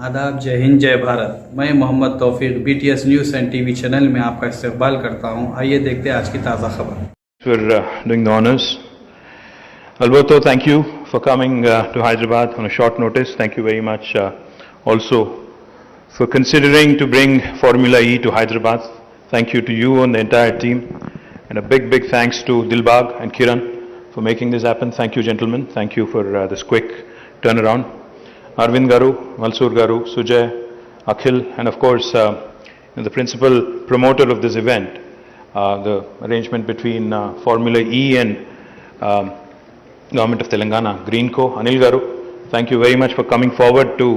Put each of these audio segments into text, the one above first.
आदाब, जय हिंद, जय भारत। मैं मोहम्मद तौफीक BTS news and TV channel में आपका इस्तकबाल करता हूं। आइए देखते हैं आज की ताज़ा खबर। For doing the honors. Alberto, thank you for coming to Hyderabad on a short notice. Thank you very much also for considering to bring Formula E to Hyderabad. Thank you to you and the entire team. And a big, big thanks to Dilbag and Kiran for making this happen. Thank you, gentlemen. Thank you for this quick turnaround. Arvind Garu, Malsoor Garu, Sujay, Akhil, and of course, the principal promoter of this event, the arrangement between Formula E and Government of Telangana, Greenco, Anil Garu. Thank you very much for coming forward to,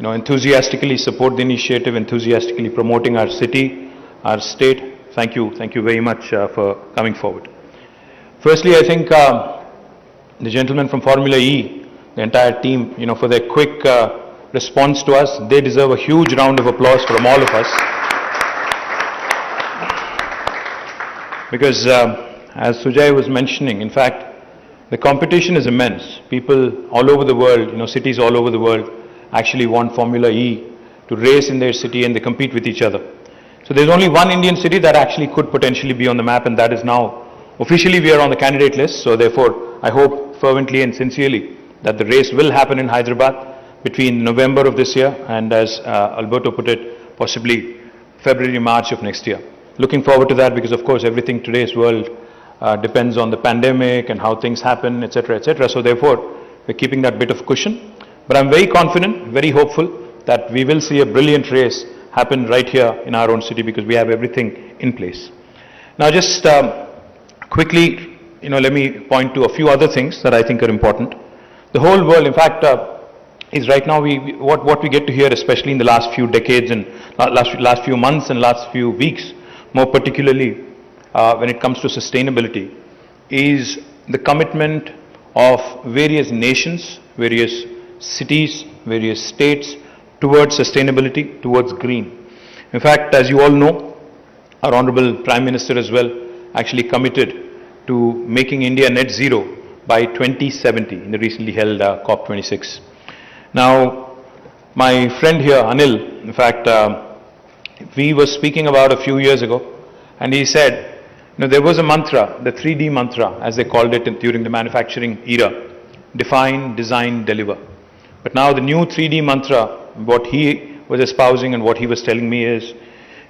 enthusiastically support the initiative, enthusiastically promoting our city, our state. Thank you very much for coming forward. Firstly, I think the gentlemen from Formula E, the entire team, for their quick response to us, they deserve a huge round of applause from all of us. Because as Sujay was mentioning, in fact, the competition is immense. People all over the world, cities all over the world actually want Formula E to race in their city, and they compete with each other. So there's only one Indian city that actually could potentially be on the map, and that is now officially we are on the candidate list. So therefore, I hope fervently and sincerely that the race will happen in Hyderabad between November of this year and, as Alberto put it, possibly February, March of next year. Looking forward to that, because of course everything today's world depends on the pandemic and how things happen, etc., etc. So therefore, we're keeping that bit of cushion. But I'm very confident, very hopeful that we will see a brilliant race happen right here in our own city, because we have everything in place. Now just quickly, let me point to a few other things that I think are important. The whole world, in fact, is right now, what we get to hear, especially in the last few decades and last few months and last few weeks, more particularly when it comes to sustainability, is the commitment of various nations, various cities, various states towards sustainability, towards green. In fact, as you all know, our Honorable Prime Minister as well actually committed to making India net zero by 2070 in the recently held COP26. Now, my friend here, Anil, in fact, we were speaking about a few years ago, and he said, there was a mantra, the 3D mantra, as they called it during the manufacturing era: define, design, deliver. But now the new 3D mantra, what he was espousing and what he was telling me is,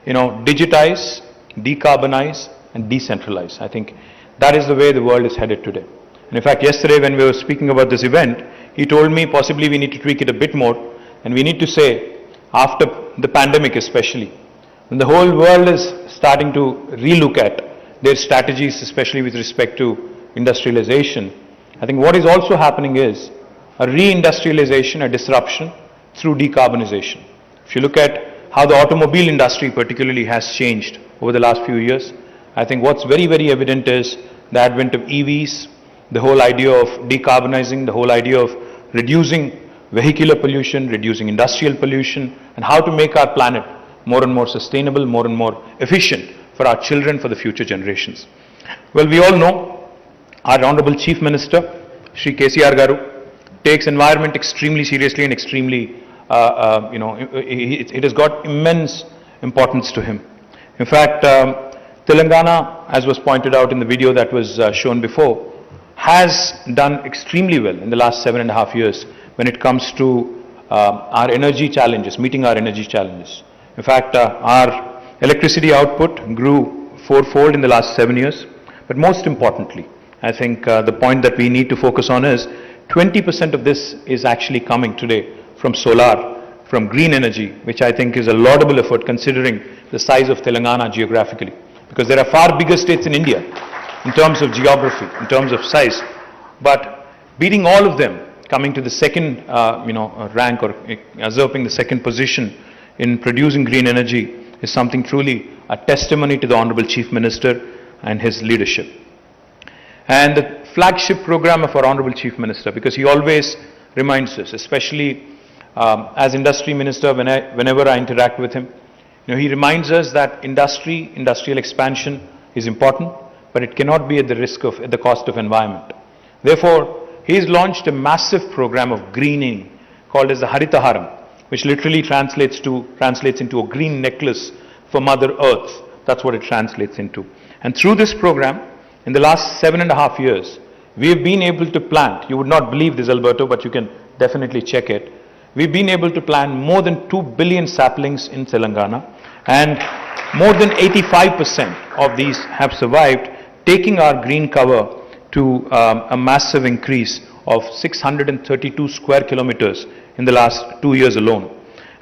digitize, decarbonize, and decentralize. I think that is the way the world is headed today. And in fact, yesterday when we were speaking about this event, he told me possibly we need to tweak it a bit more, and we need to say, after the pandemic especially, when the whole world is starting to relook at their strategies, especially with respect to industrialization, I think what is also happening is a reindustrialization, a disruption through decarbonization. If you look at how the automobile industry particularly has changed over the last few years, I think what's very, very evident is the advent of EVs, the whole idea of decarbonizing, the whole idea of reducing vehicular pollution, reducing industrial pollution, and how to make our planet more and more sustainable, more and more efficient for our children, for the future generations. Well, we all know our Honorable Chief Minister, Shri KCR Garu, takes environment extremely seriously and extremely, it has got immense importance to him. In fact, Telangana, as was pointed out in the video that was shown before, has done extremely well in the last 7.5 years when it comes to our energy challenges, meeting our energy challenges. In fact, our electricity output grew 4-fold in the last 7 years. But most importantly, I think the point that we need to focus on is 20% of this is actually coming today from solar, from green energy, which I think is a laudable effort considering the size of Telangana geographically. Because there are far bigger states in India in terms of geography, in terms of size, but beating all of them, coming to the second rank, or usurping the second position in producing green energy, is something truly a testimony to the Honorable Chief Minister and his leadership. And the flagship program of our Honorable Chief Minister, because he always reminds us, especially as Industry Minister, whenever I interact with him, he reminds us that industrial expansion is important, but it cannot be at the cost of environment. Therefore, he has launched a massive program of greening called as the Haritaharam, which literally translates into a green necklace for Mother Earth. That's what it translates into. And through this program, in the last 7.5 years, we have been able to plant, you would not believe this, Alberto, but you can definitely check it. We've been able to plant more than 2 billion saplings in Telangana, and more than 85% of these have survived, taking our green cover to a massive increase of 632 square kilometers in the last 2 years alone.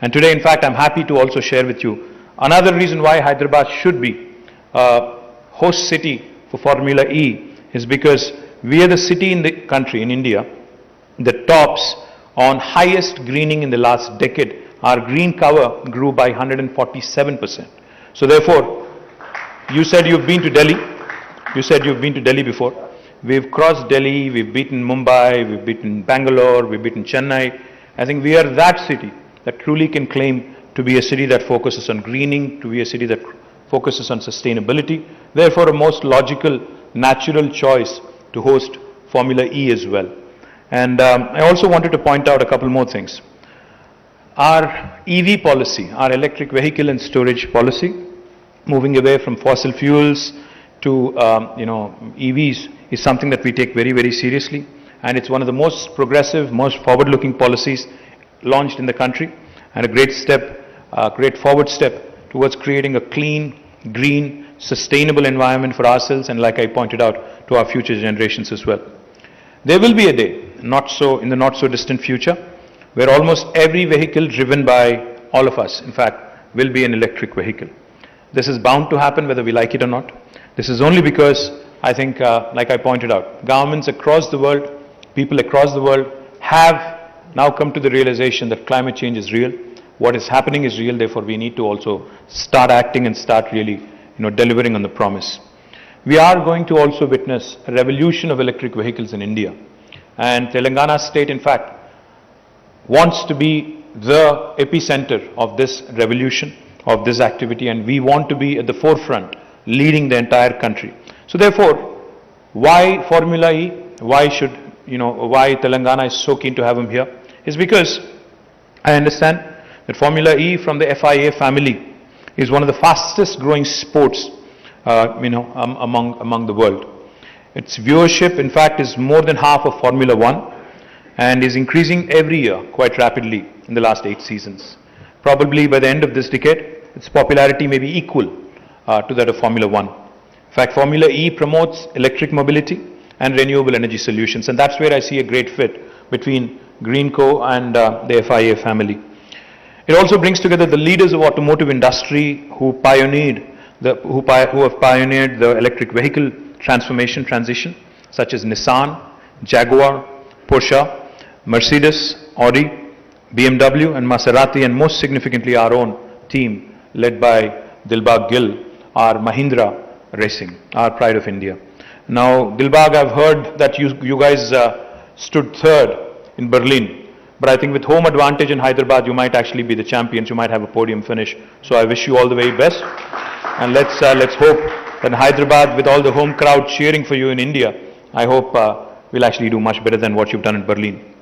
And today, in fact, I'm happy to also share with you another reason why Hyderabad should be a host city for Formula E is because we are the city in the country, in India, that tops on highest greening in the last decade. Our green cover grew by 147%. So therefore, you said you've been to Delhi. You said you've been to Delhi before. We've crossed Delhi, we've beaten Mumbai, we've beaten Bangalore, we've beaten Chennai. I think we are that city that truly can claim to be a city that focuses on greening, to be a city that focuses on sustainability. Therefore, a most logical, natural choice to host Formula E as well. And I also wanted to point out a couple more things. Our EV policy, our electric vehicle and storage policy, moving away from fossil fuels to EVs, is something that we take very, very seriously. And it's one of the most progressive, most forward-looking policies launched in the country, and a great step, a great forward step towards creating a clean, green, sustainable environment for ourselves and, like I pointed out, to our future generations as well. There will be a day, in the not so distant future, where almost every vehicle driven by all of us, in fact, will be an electric vehicle. This is bound to happen whether we like it or not. This is only because I think, like I pointed out, governments across the world, people across the world have now come to the realization that climate change is real. What is happening is real, therefore we need to also start acting and start really delivering on the promise. We are going to also witness a revolution of electric vehicles in India. And Telangana state, in fact, wants to be the epicenter of this revolution, of this activity, and we want to be at the forefront, leading the entire country. So therefore, why Formula E? Why Telangana is so keen to have him here? Is because I understand that Formula E from the FIA family is one of the fastest growing sports, among the world. Its viewership, in fact, is more than half of Formula One and is increasing every year quite rapidly in the last 8 seasons. Probably by the end of this decade, its popularity may be equal to that of Formula One. In fact, Formula E promotes electric mobility and renewable energy solutions, and that's where I see a great fit between Greenco and the FIA family. It also brings together the leaders of automotive industry who have pioneered the electric vehicle transition, such as Nissan, Jaguar, Porsche, Mercedes, Audi, BMW and Maserati, and most significantly our own team led by Dilbagh Gill, our Mahindra Racing, our pride of India. Now, Dilbagh, I've heard that you guys stood third in Berlin, but I think with home advantage in Hyderabad, you might actually be the champions. You might have a podium finish. So I wish you all the very best, and let's hope that in Hyderabad, with all the home crowd cheering for you in India, I hope we'll actually do much better than what you've done in Berlin.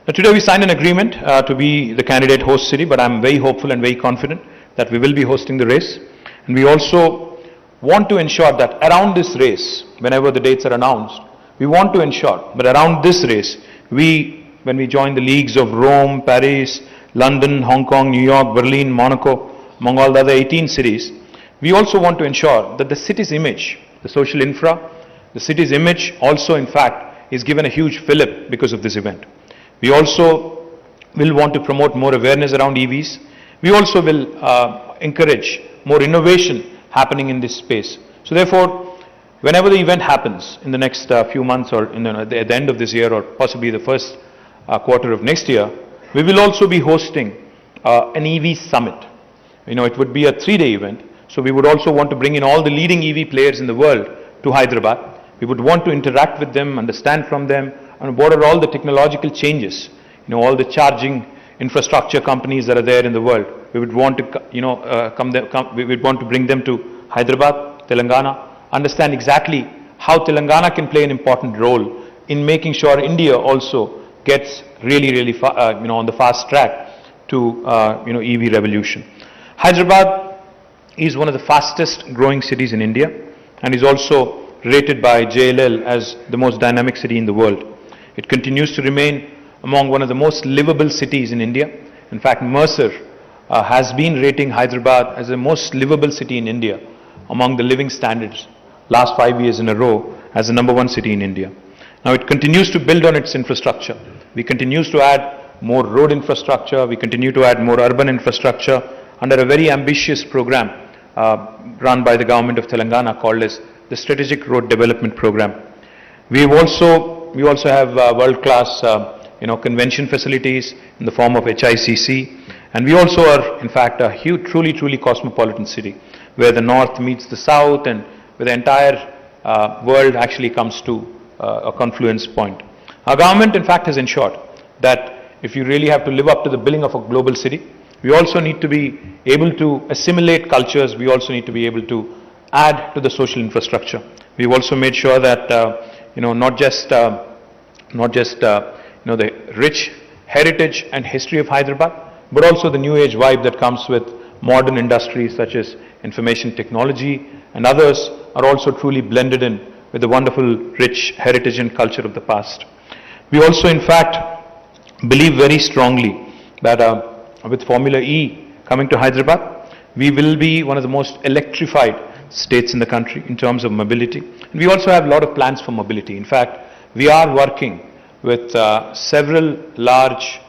Now, today we signed an agreement to be the candidate host city, but I'm very hopeful and very confident that we will be hosting the race. And we also want to ensure that around this race, whenever the dates are announced, we want to ensure that around this race, when we join the leagues of Rome, Paris, London, Hong Kong, New York, Berlin, Monaco, among all the other 18 cities, we also want to ensure that the city's image, the social infra, the city's image also, in fact, is given a huge fillip because of this event. We also will want to promote more awareness around EVs. We also will encourage more innovation happening in this space. So therefore, whenever the event happens in the next few months, or at the end of this year, or possibly the first quarter of next year, we will also be hosting an EV summit. It would be a 3-day event. So we would also want to bring in all the leading EV players in the world to Hyderabad. We would want to interact with them, understand from them, and what are all the technological changes, all the charging infrastructure companies that are there in the world. We would want to, we would want to bring them to Hyderabad, Telangana, understand exactly how Telangana can play an important role in making sure India also gets really, on the fast track to EV revolution. Hyderabad is one of the fastest growing cities in India and is also rated by JLL as the most dynamic city in the world. It continues to remain among one of the most livable cities in India. In fact, Mercer has been rating Hyderabad as the most livable city in India among the living standards last 5 years in a row as the #1 city in India. Now it continues to build on its infrastructure. We continue to add more road infrastructure, we continue to add more urban infrastructure under a very ambitious program run by the government of Telangana called as the Strategic Road Development Program. We also have world-class convention facilities in the form of HICC, and we also are in fact a huge, truly cosmopolitan city where the north meets the south and where the entire world actually comes to a confluence point. Our government in fact has ensured that if you really have to live up to the billing of a global city, we also need to be able to assimilate cultures, we also need to be able to add to the social infrastructure. We've also made sure that not just the rich heritage and history of Hyderabad, but also the new age vibe that comes with modern industries such as information technology and others are also truly blended in with the wonderful rich heritage and culture of the past. We also in fact believe very strongly that with Formula E coming to Hyderabad, we will be one of the most electrified states in the country in terms of mobility. And we also have a lot of plans for mobility. In fact, we are working with several large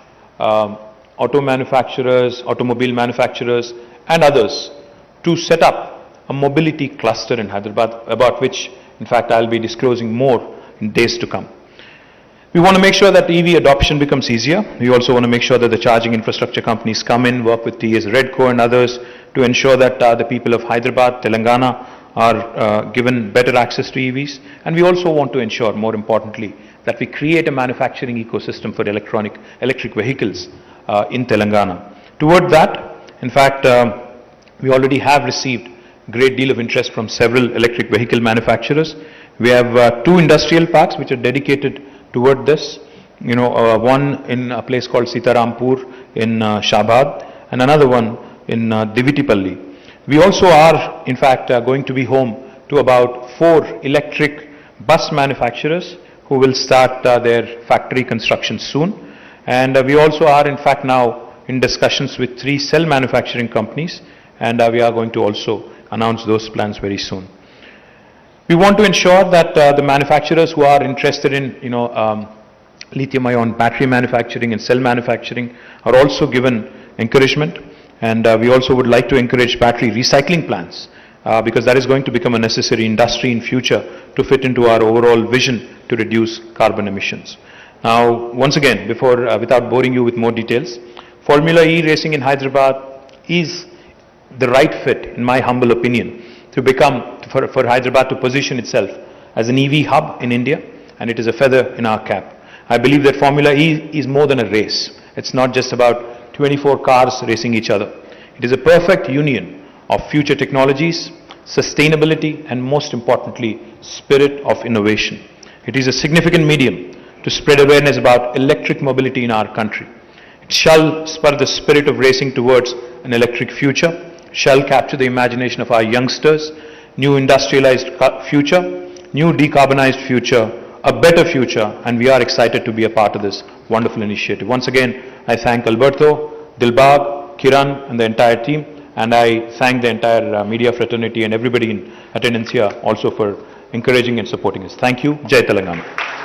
automobile manufacturers and others to set up a mobility cluster in Hyderabad, about which in fact I'll be disclosing more in days to come. We want to make sure that EV adoption becomes easier. We also want to make sure that the charging infrastructure companies come in, work with TS Redco and others to ensure that the people of Hyderabad, Telangana are given better access to EVs. And we also want to ensure, more importantly, that we create a manufacturing ecosystem for electric vehicles in Telangana. Toward that, in fact, we already have received a great deal of interest from several electric vehicle manufacturers. We have 2 industrial parks which are dedicated toward this, one in a place called Sitarampur in Shabad and another one in Divitipalli. We also are in fact going to be home to about 4 electric bus manufacturers who will start their factory construction soon, and we also are in fact now in discussions with 3 cell manufacturing companies, and we are going to also announce those plans very soon. We want to ensure that the manufacturers who are interested in lithium-ion battery manufacturing and cell manufacturing are also given encouragement, and we also would like to encourage battery recycling plants because that is going to become a necessary industry in future to fit into our overall vision to reduce carbon emissions. Now, once again, without boring you with more details, Formula E racing in Hyderabad is the right fit, in my humble opinion, to become, for Hyderabad to position itself as an EV hub in India, and it is a feather in our cap. I believe that Formula E is more than a race. It's not just about 24 cars racing each other. It is a perfect union of future technologies, sustainability, and most importantly, spirit of innovation. It is a significant medium to spread awareness about electric mobility in our country. It shall spur the spirit of racing towards an electric future, shall capture the imagination of our youngsters, new industrialized future, new decarbonized future, a better future, and we are excited to be a part of this wonderful initiative. Once again, I thank Alberto, Dilbag, Kiran and the entire team, and I thank the entire media fraternity and everybody in attendance here also for encouraging and supporting us. Thank you. Jai Telangana.